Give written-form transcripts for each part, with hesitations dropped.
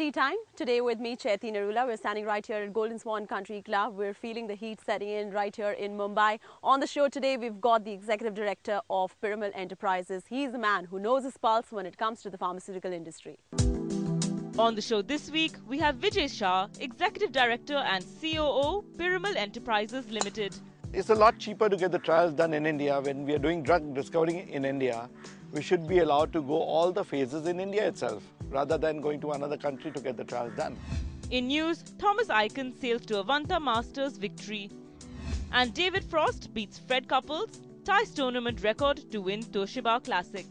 Tea Time. Today with me, Chaiti Narula. We're standing right here at Golden Swan Country Club. We're feeling the heat setting in right here in Mumbai. On the show today, we've got the Executive Director of Pharma Enterprises. He's the man who knows his pulse when it comes to the pharmaceutical industry. On the show this week, we have Vijay Shah, Executive Director and COO, Pharma Enterprises Limited. It's a lot cheaper to get the trials done in India. When we are doing drug discovery in India, we should be allowed to go all the phases in India itself, rather than going to another country to get the trials done. In news, Thomas Icon sails to Avanta Masters victory. And David Frost beats Fred Couples, ties tournament record to win Toshiba Classic.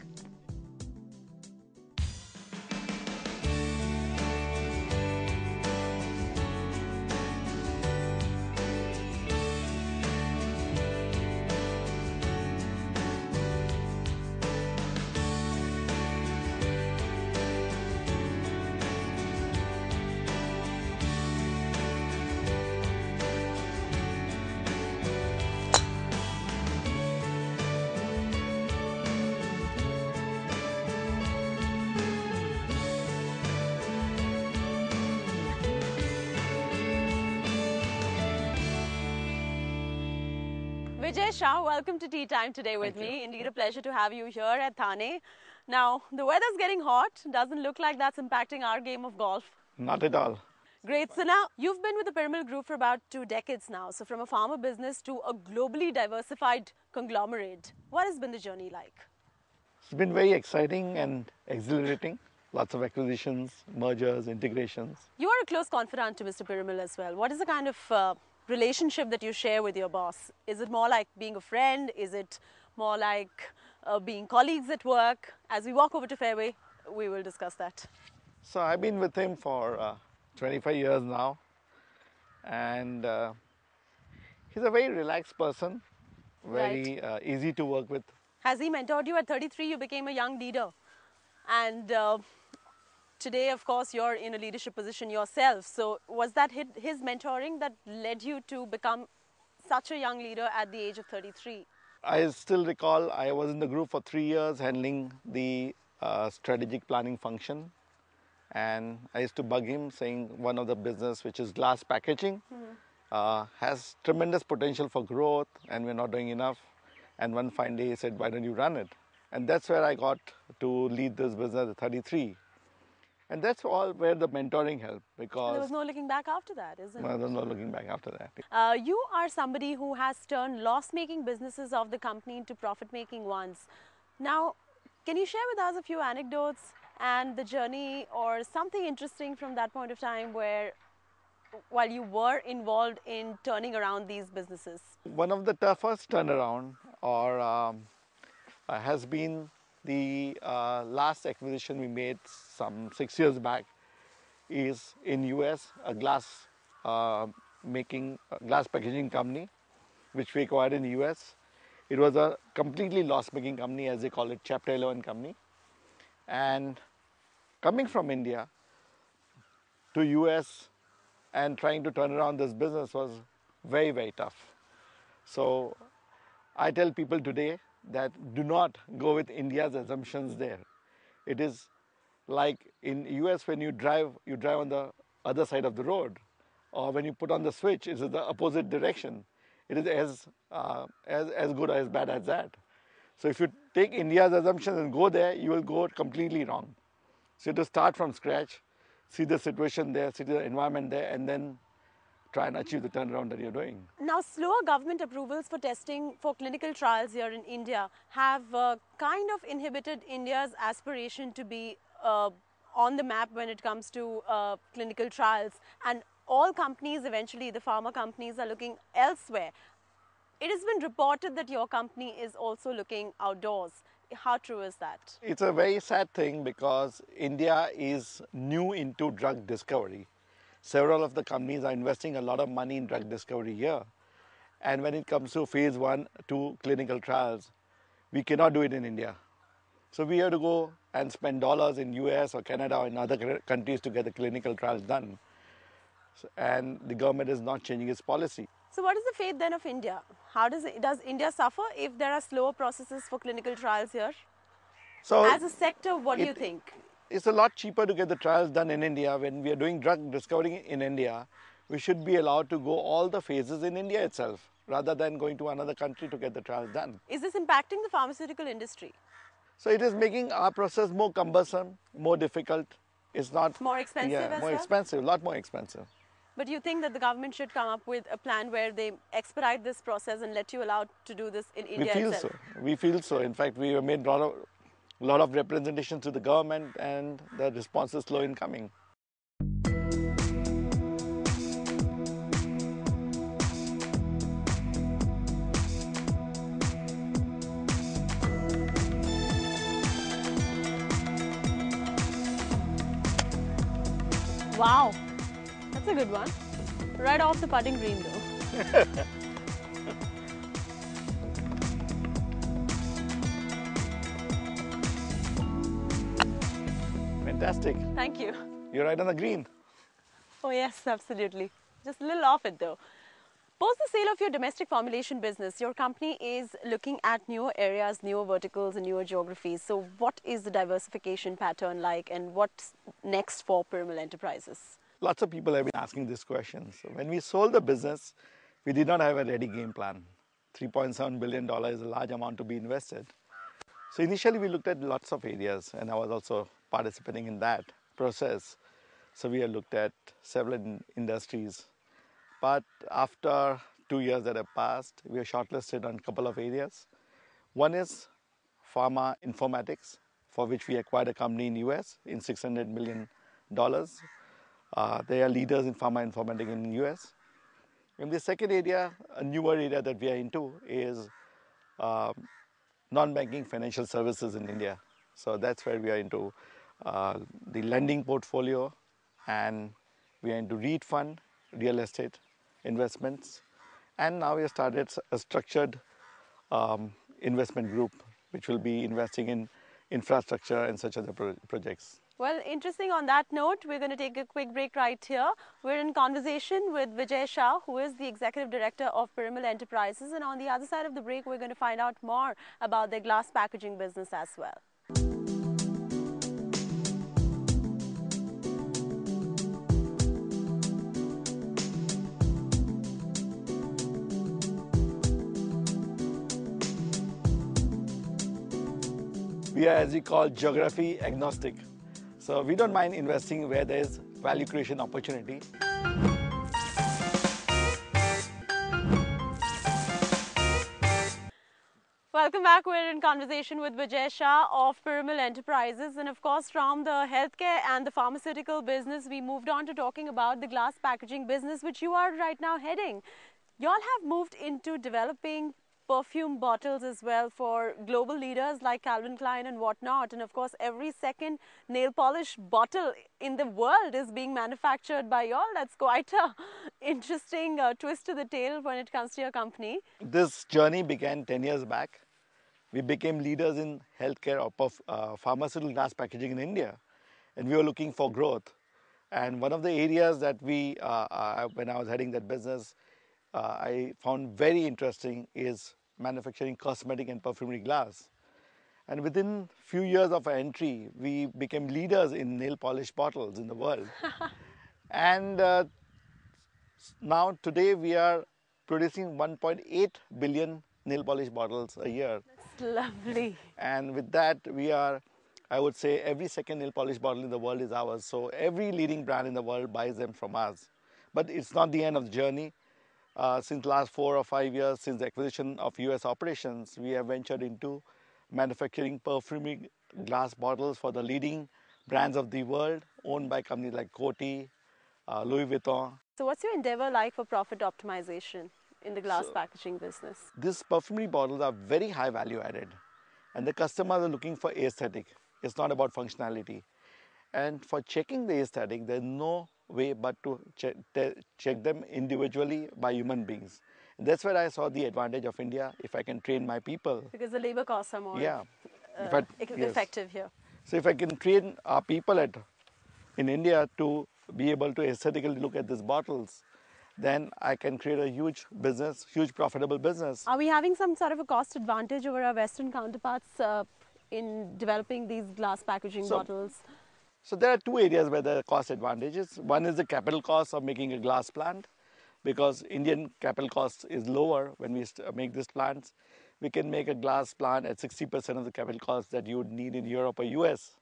Vijay Shah, welcome to Tea Time today with me. Indeed a pleasure to have you here at Thane. Now, the weather's getting hot. Doesn't look like that's impacting our game of golf. Not at all. Great. So now, you've been with the Pharma Group for about 2 decades now. So from a pharma business to a globally diversified conglomerate, what has been the journey like? It's been very exciting and exhilarating. Lots of acquisitions, mergers, integrations. You are a close confidant to Mr. Piramal as well. What is the kind of relationship that you share with your boss? Is it more like being a friend? Is it more like being colleagues at work? As we walk over to Fairway, we will discuss that. So I've been with him for 25 years now, and he's a very relaxed person, very easy to work with. Has he mentored you? At 33, you became a young leader, and today, of course, you're in a leadership position yourself. So was that his mentoring that led you to become such a young leader at the age of 33? I still recall I was in the group for 3 years handling the strategic planning function. And I used to bug him saying one of the business, which is glass packaging, has tremendous potential for growth and we're not doing enough. And one fine day he said, why don't you run it? And that's where I got to lead this business at 33. And that's all where the mentoring helped, because there was no looking back after that, isn't it? There was no looking back after that. You are somebody who has turned loss-making businesses of the company into profit-making ones. Now, can you share with us a few anecdotes and the journey or something interesting from that point of time where, while you were involved in turning around these businesses? One of the toughest turnaround has been the last acquisition we made some 6 years back is in US, a glass packaging company, which we acquired in the US. It was a completely loss-making company, as they call it, Chapter 11 company. And coming from India to US and trying to turn around this business was very, very tough. So I tell people today that do not go with India's assumptions there. It is like in US, when you drive on the other side of the road, or when you put on the switch, it's in the opposite direction. It is as good or as bad as that. So if you take India's assumptions and go there, you will go completely wrong. So you have to start from scratch, see the situation there, see the environment there, and then try and achieve the turnaround that you're doing. Now, slower government approvals for testing for clinical trials here in India have kind of inhibited India's aspiration to be on the map when it comes to clinical trials. And all companies, eventually the pharma companies, are looking elsewhere. It has been reported that your company is also looking outdoors. How true is that? It's a very sad thing because India is new into drug discovery. Several of the companies are investing a lot of money in drug discovery here. And when it comes to phase 1, 2 clinical trials, we cannot do it in India. So we have to go and spend dollars in US or Canada or in other countries to get the clinical trials done. And the government is not changing its policy. So what is the fate then of India? How does India suffer if there are slower processes for clinical trials here? So as a sector, what do you think? It's a lot cheaper to get the trials done in India. When we are doing drug discovery in India, we should be allowed to go all the phases in India itself rather than going to another country to get the trials done. Is this impacting the pharmaceutical industry? So it is making our process more cumbersome, more difficult. It's not More expensive yeah, as more well? expensive, a lot more expensive. But you think that the government should come up with a plan where they expedite this process and let you allowed to do this in We India feel itself? so. We feel so. In fact, we have made a lot of representations to the government, and the response is slow in coming. Wow, that's a good one. Right off the putting green though. Fantastic. Thank you. You're right on the green. Oh yes, absolutely. Just a little off it though. Post the sale of your domestic formulation business, your company is looking at newer areas, newer verticals and newer geographies. So what is the diversification pattern like and what's next for Piramal Enterprises? Lots of people have been asking this question. So when we sold the business, we did not have a ready game plan. $3.7 billion is a large amount to be invested. So initially we looked at lots of areas, and I was also participating in that process. So we have looked at several industries. But after 2 years that have passed, we are shortlisted on a couple of areas. One is pharma informatics, for which we acquired a company in US in $600 million. They are leaders in pharma informatics in the US. And the second area, a newer area that we are into, is non-banking financial services in India. So that's where we are into the lending portfolio, and we are into REIT fund, real estate investments. And now we have started a structured investment group, which will be investing in infrastructure and such other projects. Well, interesting on that note, we're going to take a quick break right here. We're in conversation with Vijay Shah, who is the Executive Director of Piramal Enterprises. And on the other side of the break, we're going to find out more about their glass packaging business as well. We are, as we call, geography agnostic. So we don't mind investing where there is value creation opportunity. Welcome back. We're in conversation with Vijay Shah of Piramal Enterprises. And of course, from the healthcare and the pharmaceutical business, we moved on to talking about the glass packaging business, which you are right now heading. Y'all have moved into developing perfume bottles as well for global leaders like Calvin Klein and whatnot. And of course, every second nail polish bottle in the world is being manufactured by y'all. That's quite a interesting twist to the tale when it comes to your company. This journey began 10 years back. We became leaders in healthcare or pharmaceutical glass packaging in India, and we were looking for growth. And one of the areas that when I was heading that business, I found very interesting is manufacturing cosmetic and perfumery glass. And within few years of our entry, we became leaders in nail polish bottles in the world. And now today we are producing 1.8 billion nail polish bottles a year. That's lovely. And with that, we are, I would say, every second nail polish bottle in the world is ours. So every leading brand in the world buys them from us. But it's not the end of the journey. Since last 4 or 5 years, since the acquisition of US operations, we have ventured into manufacturing perfumery glass bottles for the leading brands of the world, owned by companies like Coty, Louis Vuitton. So what's your endeavor like for profit optimization in the glass packaging business? These perfumery bottles are very high value added, and the customers are looking for aesthetic. It's not about functionality. And for checking the aesthetic, there's no way but to check them individually by human beings. And that's where I saw the advantage of India, if I can train my people. Because the labor costs are more effective here. So if I can train our people in India to be able to aesthetically look at these bottles, then I can create a huge business, huge profitable business. Are we having some sort of a cost advantage over our Western counterparts in developing these glass packaging bottles? So there are two areas where the cost advantage is. One is the capital cost of making a glass plant, because Indian capital cost is lower when we make these plants. We can make a glass plant at 60% of the capital cost that you would need in Europe or US.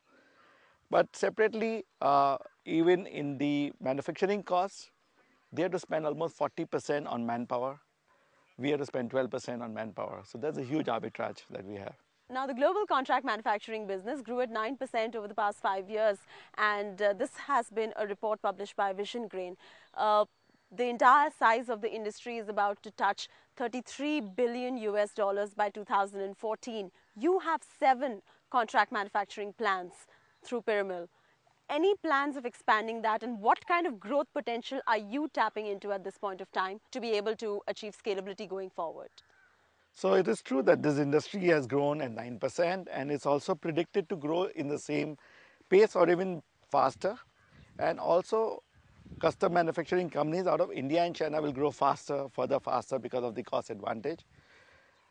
But separately, even in the manufacturing costs, they have to spend almost 40% on manpower. We have to spend 12% on manpower. So that's a huge arbitrage that we have. Now, the global contract manufacturing business grew at 9% over the past 5 years, and this has been a report published by Vision Grain. The entire size of the industry is about to touch 33 billion US dollars by 2014. You have 7 contract manufacturing plants through Pyramil. Any plans of expanding that, and what kind of growth potential are you tapping into at this point of time to be able to achieve scalability going forward? So it is true that this industry has grown at 9%, and it's also predicted to grow in the same pace or even faster. And also custom manufacturing companies out of India and China will grow faster, further faster, because of the cost advantage.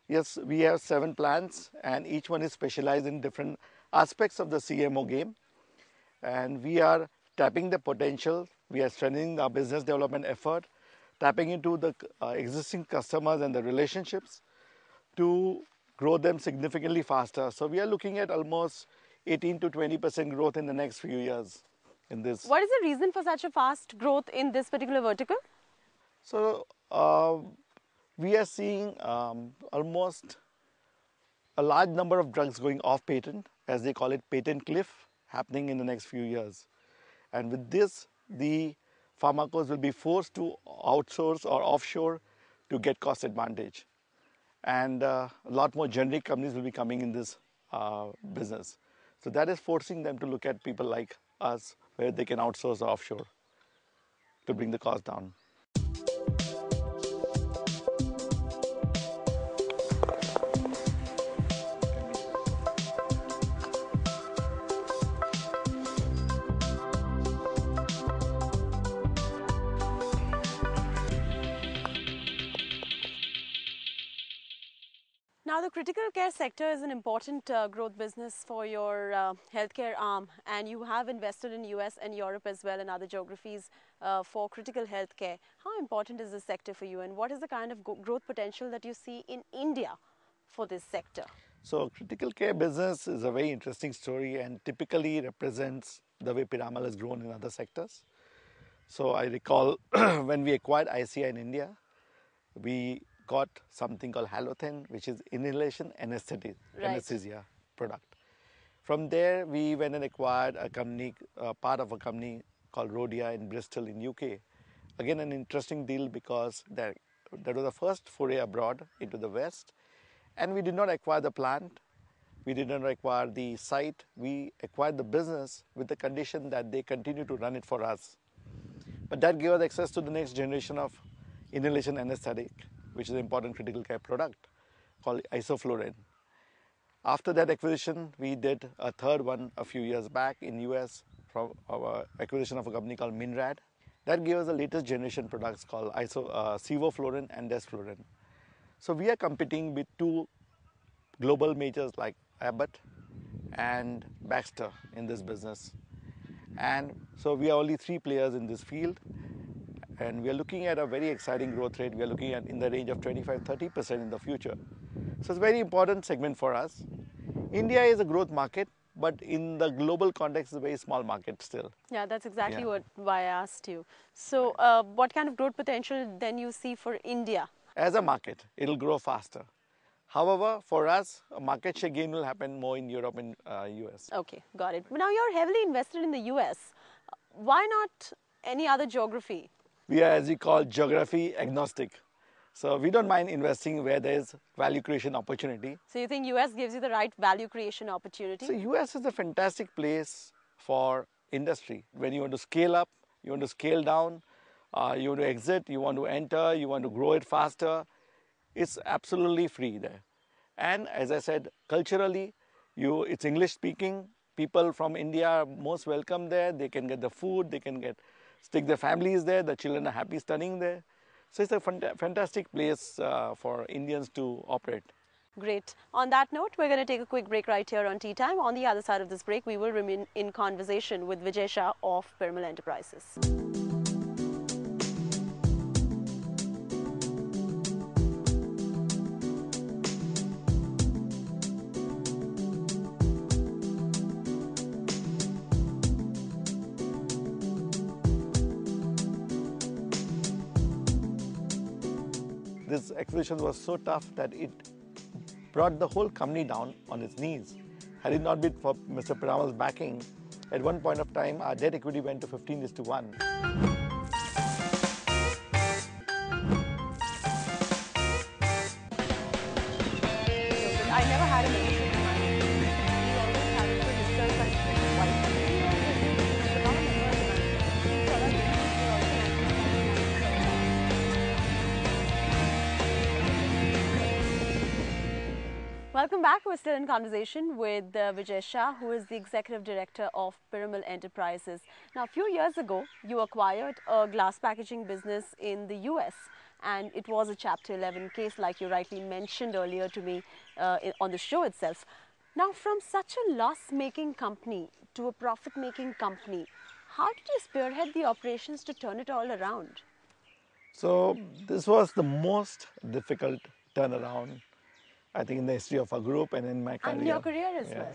Yes, we have 7 plants, and each one is specialized in different aspects of the CMO game. And we are tapping the potential. We are strengthening our business development effort, tapping into the existing customers and the relationships to grow them significantly faster. So we are looking at almost 18 to 20% growth in the next few years in this. What is the reason for such a fast growth in this particular vertical? So we are seeing almost a large number of drugs going off patent, as they call it, patent cliff, happening in the next few years. And with this, the pharmacos will be forced to outsource or offshore to get cost advantage. And a lot more generic companies will be coming in this business. So that is forcing them to look at people like us, where they can outsource offshore to bring the cost down. Now, the critical care sector is an important growth business for your healthcare arm, and you have invested in US and Europe as well and other geographies for critical healthcare. How important is this sector for you, and what is the kind of growth potential that you see in India for this sector? So critical care business is a very interesting story and typically represents the way Piramal has grown in other sectors. So I recall when we acquired ICI in India, we got something called Halothane, which is inhalation anesthesia product. From there, we went and acquired a company, part of a company called Rhodia in Bristol in UK. Again, an interesting deal, because that was the first foray abroad into the West. And we did not acquire the plant. We did not acquire the site. We acquired the business with the condition that they continue to run it for us. But that gave us access to the next generation of inhalation anesthetic, which is an important critical care product called isoflurane. After that acquisition, we did a third one a few years back in US from our acquisition of a company called Minrad. That gave us the latest generation products called sevoflurane and desflurane. So we are competing with 2 global majors like Abbott and Baxter in this business. And so we are only 3 players in this field. And we are looking at a very exciting growth rate. We are looking at in the range of 25-30% in the future. So it's a very important segment for us. India is a growth market, but in the global context, it's a very small market still. Yeah, that's exactly why I asked you. So what kind of growth potential then you see for India? As a market, it'll grow faster. However, for us, a market share gain will happen more in Europe and US. Okay, got it. But now you're heavily invested in the US. Why not any other geography? We are, as we call, geography agnostic. So we don't mind investing where there's value creation opportunity. So you think US gives you the right value creation opportunity? So US is a fantastic place for industry. When you want to scale up, you want to scale down, you want to exit, you want to enter, you want to grow it faster, it's absolutely free there. And as I said, culturally, it's English speaking. People from India are most welcome there. They can get the food, they can stick their families there, the children are happy studying there. So it's a fantastic place for Indians to operate. Great. On that note, we're going to take a quick break right here on Tea Time. On the other side of this break, we will remain in conversation with Vijay Shah of Pharma Enterprises. This acquisition was so tough that it brought the whole company down on its knees. Had it not been for Mr. Piramal's backing, at one point of time, our debt equity went to 15:1. I never had a mention in my life. We always had it for Mr. and wife. But not a member of the management. So that Welcome back. We're still in conversation with Vijay Shah, who is the Executive Director of Piramal Enterprises. Now, a few years ago, you acquired a glass packaging business in the US, and it was a Chapter 11 case, like you rightly mentioned earlier to me on the show itself. Now, from such a loss-making company to a profit-making company, how did you spearhead the operations to turn it all around? So this was the most difficult turnaround, I think, in the history of our group and in my career. And your career as well.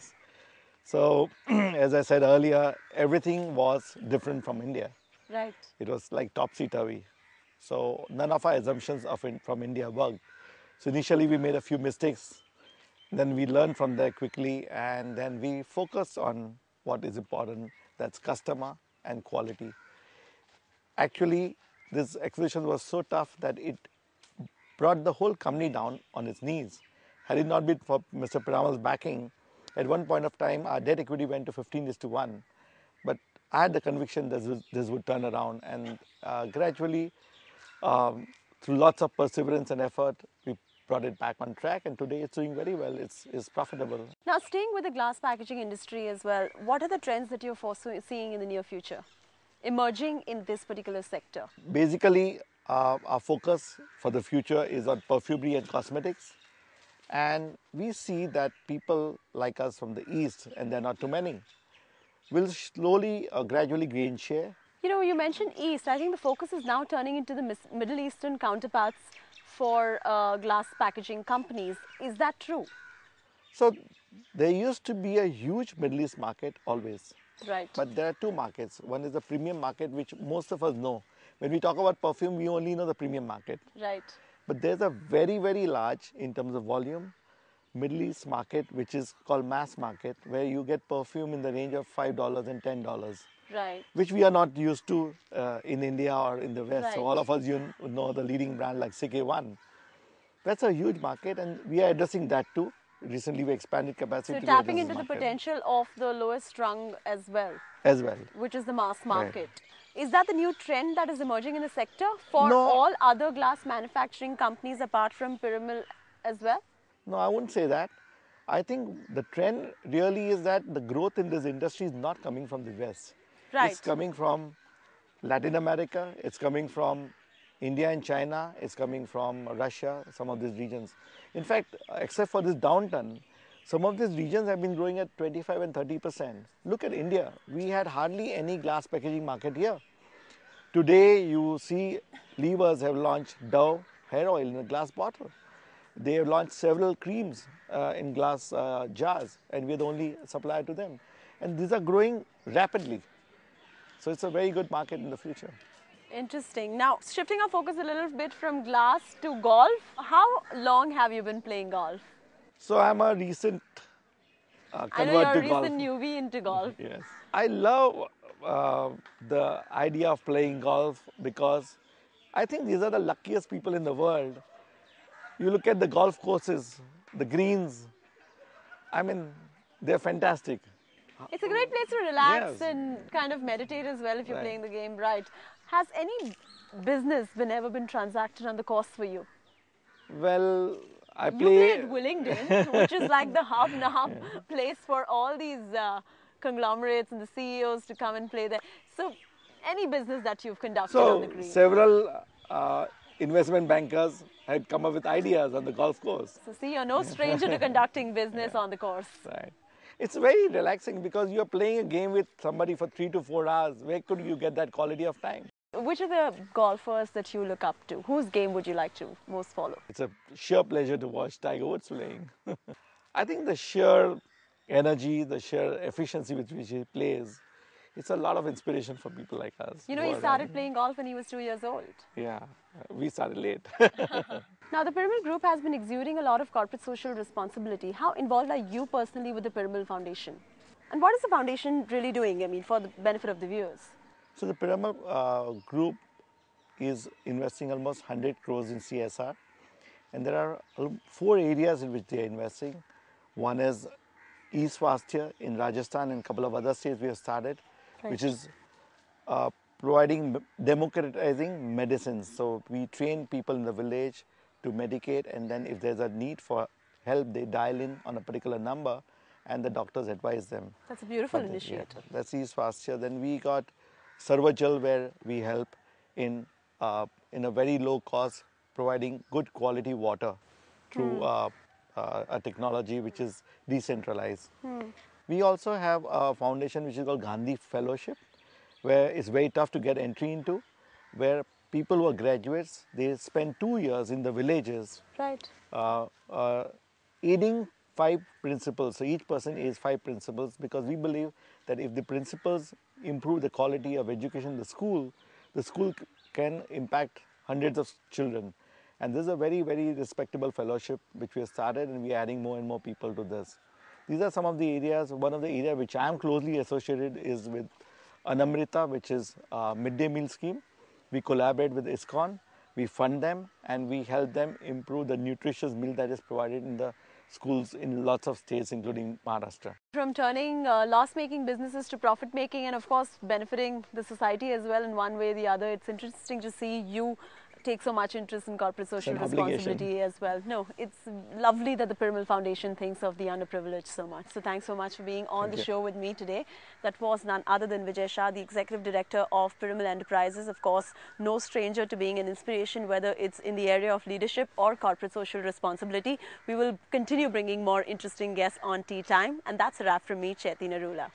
So, as I said earlier, everything was different from India. Right. It was like topsy-turvy. So none of our assumptions from India worked. So initially we made a few mistakes. Then we learned from there quickly, and then we focused on what is important. That's customer and quality. Actually, this acquisition was so tough that it brought the whole company down on its knees. Had it not been for Mr. Piramal's backing, at one point of time, our debt equity went to 15:1. But I had the conviction that this would turn around, and gradually, through lots of perseverance and effort, we brought it back on track, and today it's doing very well. It's profitable. Now, staying with the glass packaging industry as well, what are the trends that you're seeing in the near future emerging in this particular sector? Basically, our focus for the future is on perfumery and cosmetics. And we see that people like us from the East, and there are not too many, will slowly or gradually gain share. You know, you mentioned East. I think the focus is now turning into the Middle Eastern counterparts for glass packaging companies. Is that true? So there used to be a huge Middle East market always. Right. But there are two markets. One is the premium market, which most of us know. When we talk about perfume, we only know the premium market. Right. But there's a very, very large, in terms of volume, Middle East market, which is called mass market, where you get perfume in the range of $5 and $10. Right. Which we are not used to in India or in the West. Right. So all of us, you know the leading brand like CK1. That's a huge market, and we are addressing that too. Recently, we expanded capacity. So tapping into the potential of the lowest rung as well. As well. Which is the mass market. Right. Is that the new trend that is emerging in the sector for No. all other glass manufacturing companies apart from Piramal as well? No, I wouldn't say that. I think the trend really is that the growth in this industry is not coming from the West. Right. It's coming from Latin America, it's coming from India and China, it's coming from Russia, some of these regions. In fact, except for this downturn, some of these regions have been growing at 25 and 30%. Look at India. We had hardly any glass packaging market here. Today, you see Levers have launched Dove hair oil in a glass bottle. They have launched several creams in glass jars, and we're the only supplier to them. And these are growing rapidly. So it's a very good market in the future. Interesting. Now, shifting our focus a little bit from glass to golf, how long have you been playing golf? So I'm a recent I know convert you're to a golf. recent newbie into golf. Yes. I love the idea of playing golf because I think these are the luckiest people in the world. You look at the golf courses, the greens, I mean, they're fantastic. It's a great place to relax Yes. and kind of meditate as well if you're Right. playing the game right. Has any business ever been transacted on the course for you? Well, I You play play. at Willingdon, which is like the hub now place for all these conglomerates and the CEOs to come and play there. So, any business that you've conducted on the So green? several investment bankers I'd come up with ideas on the golf course. So see, you're no stranger to conducting business on the course. Right. It's very relaxing because you're playing a game with somebody for 3 to 4 hours. Where could you get that quality of time? Which are the golfers that you look up to? Whose game would you like to most follow? It's a sheer pleasure to watch Tiger Woods playing. I think the sheer energy, the sheer efficiency with which he plays, it's a lot of inspiration for people like us. You know, he started playing golf when he was 2 years old. Yeah, we started late. Now, the Piramal Group has been exuding a lot of corporate social responsibility. How involved are you personally with the Piramal Foundation? And what is the foundation really doing, I mean, for the benefit of the viewers? So the Piramal Group is investing almost 100 crores in CSR. And there are 4 areas in which they are investing. One is e-Swasthya in Rajasthan and a couple of other states we have started, which is providing, democratizing medicines. So we train people in the village to medicate, and then if there's a need for help, they dial in on a particular number and the doctors advise them. That's a beautiful initiative. Yeah, that's e-Swasthya. Then we got Sarvajal, where we help in a very low cost providing good quality water through a technology which is decentralized. We also have a foundation which is called Gandhi Fellowship, where it's very tough to get entry into, where people who are graduates, they spend 2 years in the villages, Right. aiding 5 principles. So each person is 5 principles, because we believe that if the principals improve the quality of education in the school can impact hundreds of children. And this is a very, very respectable fellowship which we have started, and we are adding more and more people to this. These are some of the areas. One of the areas which I am closely associated is with Anamrita, which is a midday meal scheme. We collaborate with ISKCON, we fund them, and we help them improve the nutritious meal that is provided in the schools in lots of states, including Maharashtra. From turning loss-making businesses to profit-making, and of course benefiting the society as well in one way or the other, it's interesting to see you take so much interest in corporate social responsibility as well. No, it's lovely that the Piramal Foundation thinks of the underprivileged so much. So thanks so much for being on the show with me today. That was none other than Vijay Shah, the Executive Director of Piramal Enterprises. Of course, no stranger to being an inspiration, whether it's in the area of leadership or corporate social responsibility. We will continue bringing more interesting guests on Tea Time. And that's a wrap from me, Chaiti Narula.